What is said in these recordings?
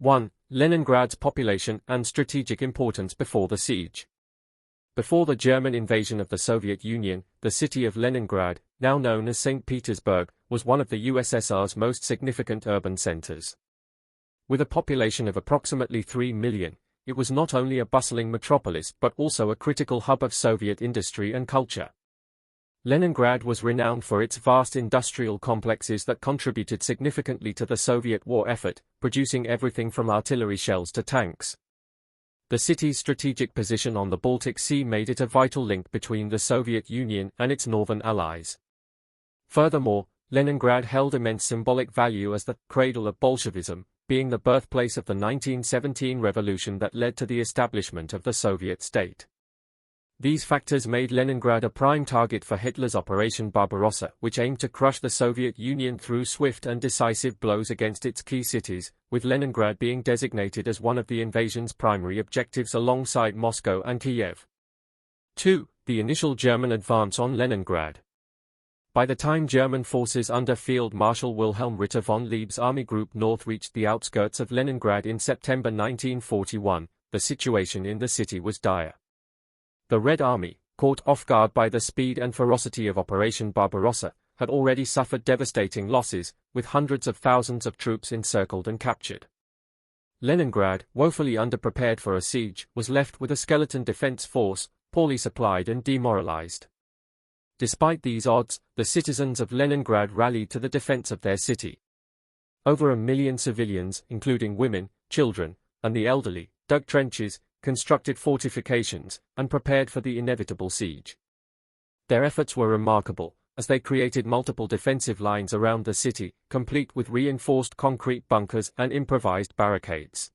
1. Leningrad's population and strategic importance before the siege. Before the German invasion of the Soviet Union, the city of Leningrad, now known as St. Petersburg, was one of the USSR's most significant urban centers. With a population of approximately 3 million, it was not only a bustling metropolis but also a critical hub of Soviet industry and culture. Leningrad was renowned for its vast industrial complexes that contributed significantly to the Soviet war effort, producing everything from artillery shells to tanks. The city's strategic position on the Baltic Sea made it a vital link between the Soviet Union and its northern allies. Furthermore, Leningrad held immense symbolic value as the cradle of Bolshevism, being the birthplace of the 1917 revolution that led to the establishment of the Soviet state. These factors made Leningrad a prime target for Hitler's Operation Barbarossa, which aimed to crush the Soviet Union through swift and decisive blows against its key cities, with Leningrad being designated as one of the invasion's primary objectives alongside Moscow and Kiev. 2. The initial German advance on Leningrad. By the time German forces under Field Marshal Wilhelm Ritter von Leeb's Army Group North reached the outskirts of Leningrad in September 1941, the situation in the city was dire. The Red Army, caught off guard by the speed and ferocity of Operation Barbarossa, had already suffered devastating losses, with hundreds of thousands of troops encircled and captured. Leningrad, woefully underprepared for a siege, was left with a skeleton defense force, poorly supplied and demoralized. Despite these odds, the citizens of Leningrad rallied to the defense of their city. Over 1 million civilians, including women, children, and the elderly, dug trenches, constructed fortifications, and prepared for the inevitable siege. Their efforts were remarkable, as they created multiple defensive lines around the city, complete with reinforced concrete bunkers and improvised barricades.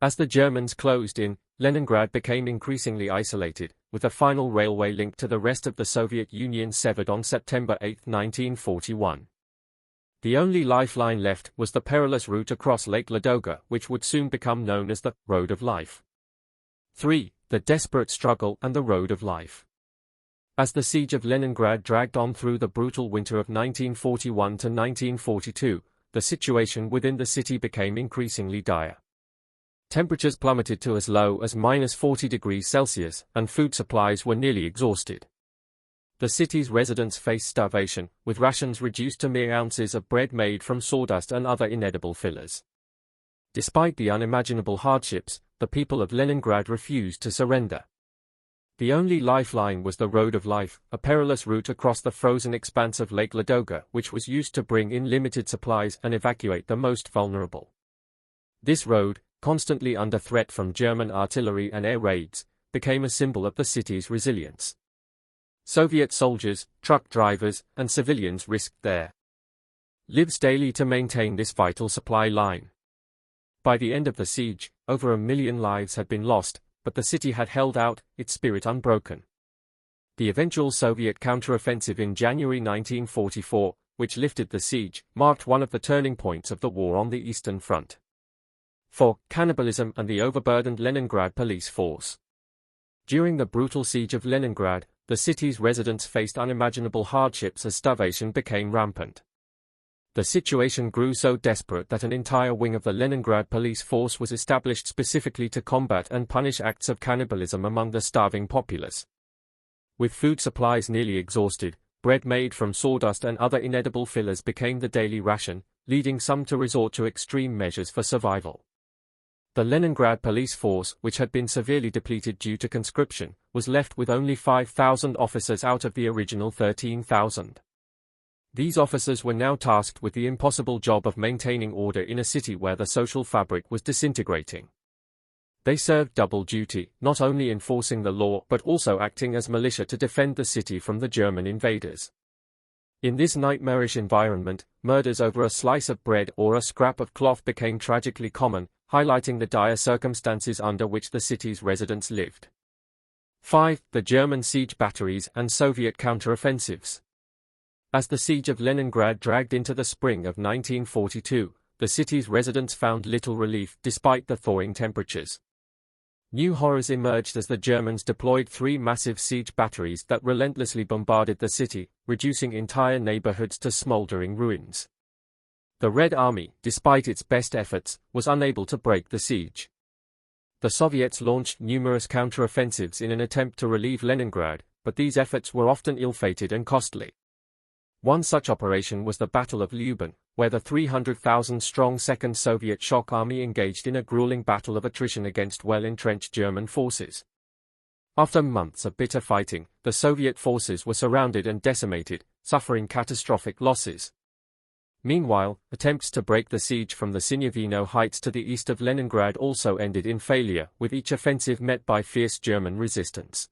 As the Germans closed in, Leningrad became increasingly isolated, with a final railway link to the rest of the Soviet Union severed on September 8, 1941. The only lifeline left was the perilous route across Lake Ladoga, which would soon become known as the Road of Life. 3. The desperate struggle and the Road of Life. As the siege of Leningrad dragged on through the brutal winter of 1941 to 1942, the situation within the city became increasingly dire. Temperatures plummeted to as low as -40 degrees Celsius, and food supplies were nearly exhausted. The city's residents faced starvation, with rations reduced to mere ounces of bread made from sawdust and other inedible fillers. Despite the unimaginable hardships, the people of Leningrad refused to surrender. The only lifeline was the Road of Life, a perilous route across the frozen expanse of Lake Ladoga, which was used to bring in limited supplies and evacuate the most vulnerable. This road, constantly under threat from German artillery and air raids, became a symbol of the city's resilience. Soviet soldiers, truck drivers, and civilians risked their lives daily to maintain this vital supply line. By the end of the siege, over 1 million lives had been lost, but the city had held out, its spirit unbroken. The eventual Soviet counteroffensive in January 1944, which lifted the siege, marked one of the turning points of the war on the Eastern Front. 4. Cannibalism and the overburdened Leningrad police force. During the brutal siege of Leningrad, the city's residents faced unimaginable hardships as starvation became rampant. The situation grew so desperate that an entire wing of the Leningrad police force was established specifically to combat and punish acts of cannibalism among the starving populace. With food supplies nearly exhausted, bread made from sawdust and other inedible fillers became the daily ration, leading some to resort to extreme measures for survival. The Leningrad police force, which had been severely depleted due to conscription, was left with only 5,000 officers out of the original 13,000. These officers were now tasked with the impossible job of maintaining order in a city where the social fabric was disintegrating. They served double duty, not only enforcing the law but also acting as militia to defend the city from the German invaders. In this nightmarish environment, murders over a slice of bread or a scrap of cloth became tragically common, highlighting the dire circumstances under which the city's residents lived. 5. The German siege batteries and Soviet counteroffensives. As the siege of Leningrad dragged into the spring of 1942, the city's residents found little relief despite the thawing temperatures. New horrors emerged as the Germans deployed 3 massive siege batteries that relentlessly bombarded the city, reducing entire neighborhoods to smoldering ruins. The Red Army, despite its best efforts, was unable to break the siege. The Soviets launched numerous counteroffensives in an attempt to relieve Leningrad, but these efforts were often ill-fated and costly. One such operation was the Battle of Lyuban, where the 300,000-strong Second Soviet Shock Army engaged in a grueling battle of attrition against well-entrenched German forces. After months of bitter fighting, the Soviet forces were surrounded and decimated, suffering catastrophic losses. Meanwhile, attempts to break the siege from the Sinyavino heights to the east of Leningrad also ended in failure, with each offensive met by fierce German resistance.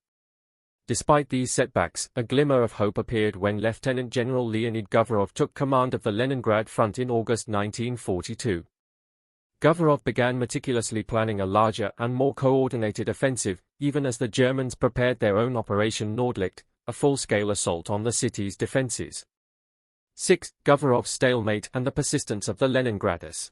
Despite these setbacks, a glimmer of hope appeared when Lieutenant General Leonid Govorov took command of the Leningrad front in August 1942. Govorov began meticulously planning a larger and more coordinated offensive, even as the Germans prepared their own Operation Nordlicht, a full-scale assault on the city's defenses. 6. Govorov's stalemate and the persistence of the Leningraders.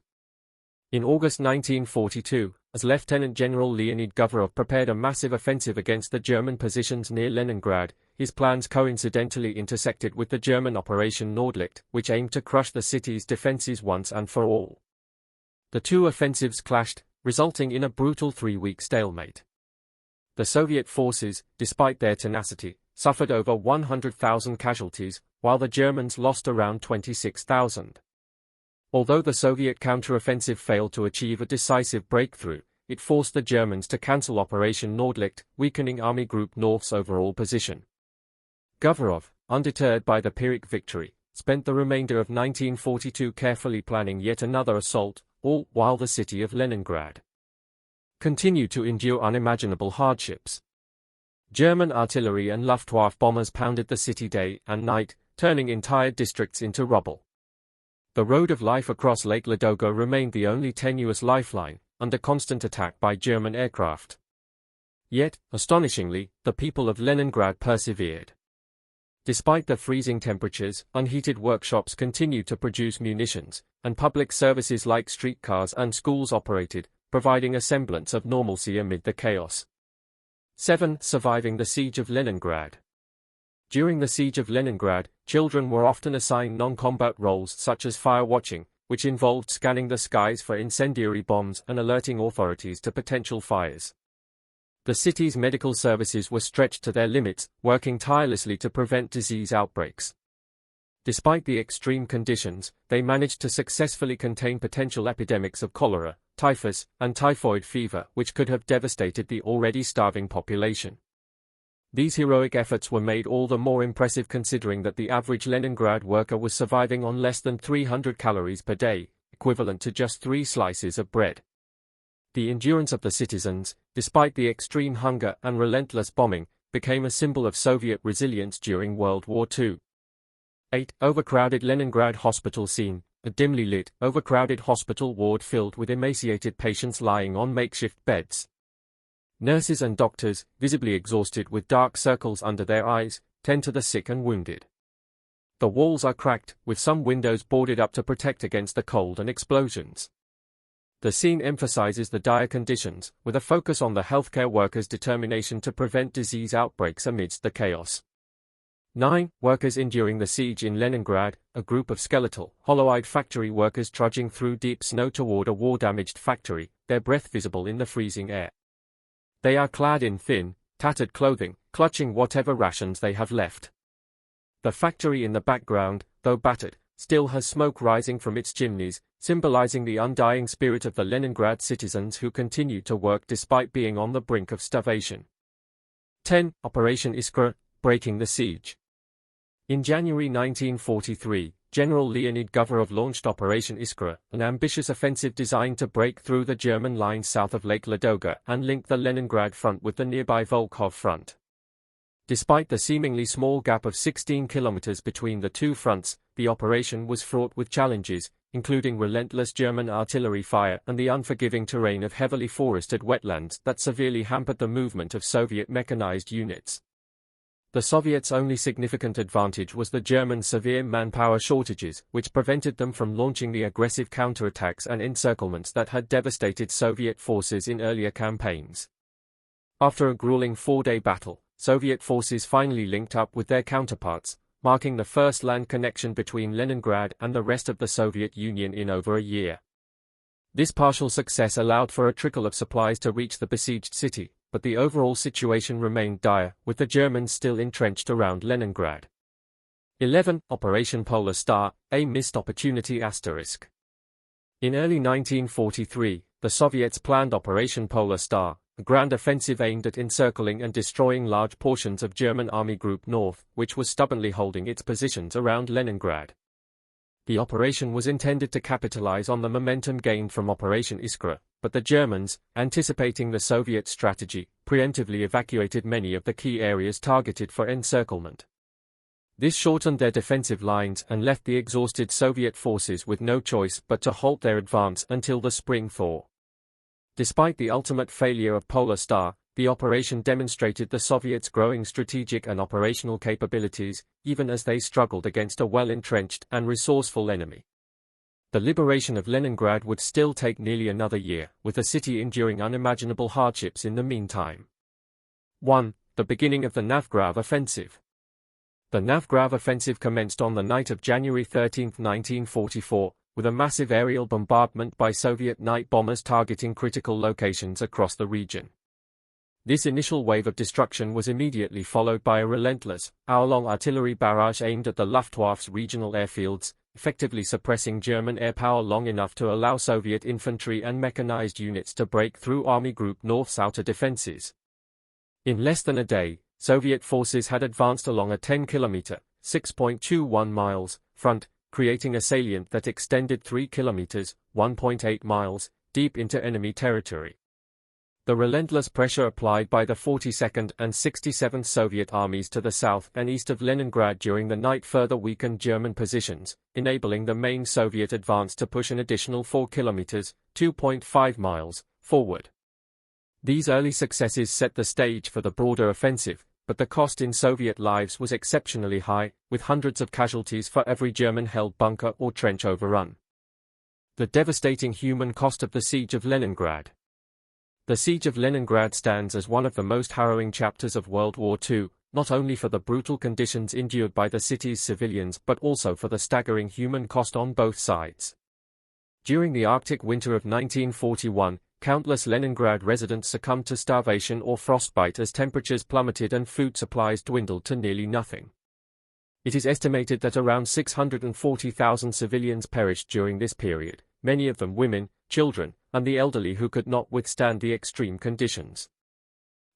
In August 1942, as Lieutenant General Leonid Govorov prepared a massive offensive against the German positions near Leningrad, his plans coincidentally intersected with the German Operation Nordlicht, which aimed to crush the city's defenses once and for all. The two offensives clashed, resulting in a brutal 3-week stalemate. The Soviet forces, despite their tenacity, suffered over 100,000 casualties, while the Germans lost around 26,000. Although the Soviet counteroffensive failed to achieve a decisive breakthrough, it forced the Germans to cancel Operation Nordlicht, weakening Army Group North's overall position. Govorov, undeterred by the Pyrrhic victory, spent the remainder of 1942 carefully planning yet another assault, all while the city of Leningrad continued to endure unimaginable hardships. German artillery and Luftwaffe bombers pounded the city day and night, turning entire districts into rubble. The road of life across Lake Ladoga remained the only tenuous lifeline, under constant attack by German aircraft. Yet, astonishingly, the people of Leningrad persevered. Despite the freezing temperatures, unheated workshops continued to produce munitions, and public services like streetcars and schools operated, providing a semblance of normalcy amid the chaos. 7. Surviving the Siege of Leningrad. During the Siege of Leningrad, children were often assigned non-combat roles such as fire watching, which involved scanning the skies for incendiary bombs and alerting authorities to potential fires. The city's medical services were stretched to their limits, working tirelessly to prevent disease outbreaks. Despite the extreme conditions, they managed to successfully contain potential epidemics of cholera, typhus, and typhoid fever, which could have devastated the already starving population. These heroic efforts were made all the more impressive considering that the average Leningrad worker was surviving on less than 300 calories per day, equivalent to just 3 slices of bread. The endurance of the citizens, despite the extreme hunger and relentless bombing, became a symbol of Soviet resilience during World War II. 8. Overcrowded Leningrad hospital scene. A dimly lit, overcrowded hospital ward filled with emaciated patients lying on makeshift beds. Nurses and doctors, visibly exhausted with dark circles under their eyes, tend to the sick and wounded. The walls are cracked, with some windows boarded up to protect against the cold and explosions. The scene emphasizes the dire conditions, with a focus on the healthcare workers' determination to prevent disease outbreaks amidst the chaos. 9. Workers enduring the siege in Leningrad. A group of skeletal, hollow-eyed factory workers trudging through deep snow toward a war-damaged factory, their breath visible in the freezing air. They are clad in thin, tattered clothing, clutching whatever rations they have left. The factory in the background, though battered, still has smoke rising from its chimneys, symbolizing the undying spirit of the Leningrad citizens who continue to work despite being on the brink of starvation. 10. Operation Iskra, breaking the siege. In January 1943, General Leonid Govorov launched Operation Iskra, an ambitious offensive designed to break through the German lines south of Lake Ladoga and link the Leningrad front with the nearby Volkhov front. Despite the seemingly small gap of 16 kilometers between the two fronts, the operation was fraught with challenges, including relentless German artillery fire and the unforgiving terrain of heavily forested wetlands that severely hampered the movement of Soviet mechanized units. The Soviets' only significant advantage was the Germans' severe manpower shortages, which prevented them from launching the aggressive counterattacks and encirclements that had devastated Soviet forces in earlier campaigns. After a grueling 4-day battle, Soviet forces finally linked up with their counterparts, marking the first land connection between Leningrad and the rest of the Soviet Union in over a year. This partial success allowed for a trickle of supplies to reach the besieged city, but the overall situation remained dire, with the Germans still entrenched around Leningrad. 11. Operation Polar Star, a missed opportunity *. In early 1943, the Soviets planned Operation Polar Star, a grand offensive aimed at encircling and destroying large portions of German Army Group North, which was stubbornly holding its positions around Leningrad. The operation was intended to capitalize on the momentum gained from Operation Iskra, but the Germans, anticipating the Soviet strategy, preemptively evacuated many of the key areas targeted for encirclement. This shortened their defensive lines and left the exhausted Soviet forces with no choice but to halt their advance until the spring thaw. Despite the ultimate failure of Polar Star, the operation demonstrated the Soviets' growing strategic and operational capabilities, even as they struggled against a well-entrenched and resourceful enemy. The liberation of Leningrad would still take nearly another year, with the city enduring unimaginable hardships in the meantime. 1. The beginning of the Novgorod offensive. The Novgorod offensive commenced on the night of January 13, 1944, with a massive aerial bombardment by Soviet night bombers targeting critical locations across the region. This initial wave of destruction was immediately followed by a relentless, hour-long artillery barrage aimed at the Luftwaffe's regional airfields, effectively suppressing German air power long enough to allow Soviet infantry and mechanized units to break through Army Group North's outer defenses. In less than a day, Soviet forces had advanced along a 10-kilometer (6.21 miles) front, creating a salient that extended 3 kilometers (1.8 miles) deep into enemy territory. The relentless pressure applied by the 42nd and 67th Soviet armies to the south and east of Leningrad during the night further weakened German positions, enabling the main Soviet advance to push an additional 4 kilometers (2.5 miles) forward. These early successes set the stage for the broader offensive, but the cost in Soviet lives was exceptionally high, with hundreds of casualties for every German-held bunker or trench overrun. The devastating human cost of the Siege of Leningrad. The Siege of Leningrad stands as one of the most harrowing chapters of World War II, not only for the brutal conditions endured by the city's civilians but also for the staggering human cost on both sides. During the Arctic winter of 1941, countless Leningrad residents succumbed to starvation or frostbite as temperatures plummeted and food supplies dwindled to nearly nothing. It is estimated that around 640,000 civilians perished during this period, many of them women, children, and the elderly who could not withstand the extreme conditions.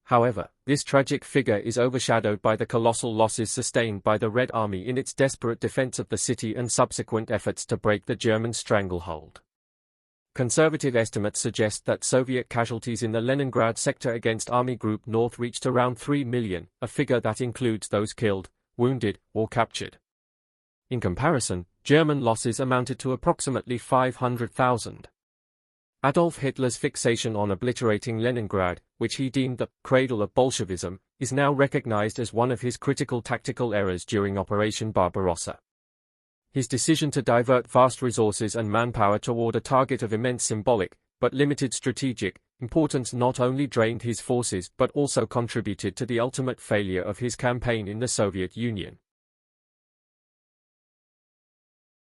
However, this tragic figure is overshadowed by the colossal losses sustained by the Red Army in its desperate defense of the city and subsequent efforts to break the German stranglehold. Conservative estimates suggest that Soviet casualties in the Leningrad sector against Army Group North reached around 3 million, a figure that includes those killed, wounded, or captured. In comparison, German losses amounted to approximately 500,000. Adolf Hitler's fixation on obliterating Leningrad, which he deemed the cradle of Bolshevism, is now recognized as one of his critical tactical errors during Operation Barbarossa. His decision to divert vast resources and manpower toward a target of immense symbolic, but limited strategic, importance not only drained his forces but also contributed to the ultimate failure of his campaign in the Soviet Union.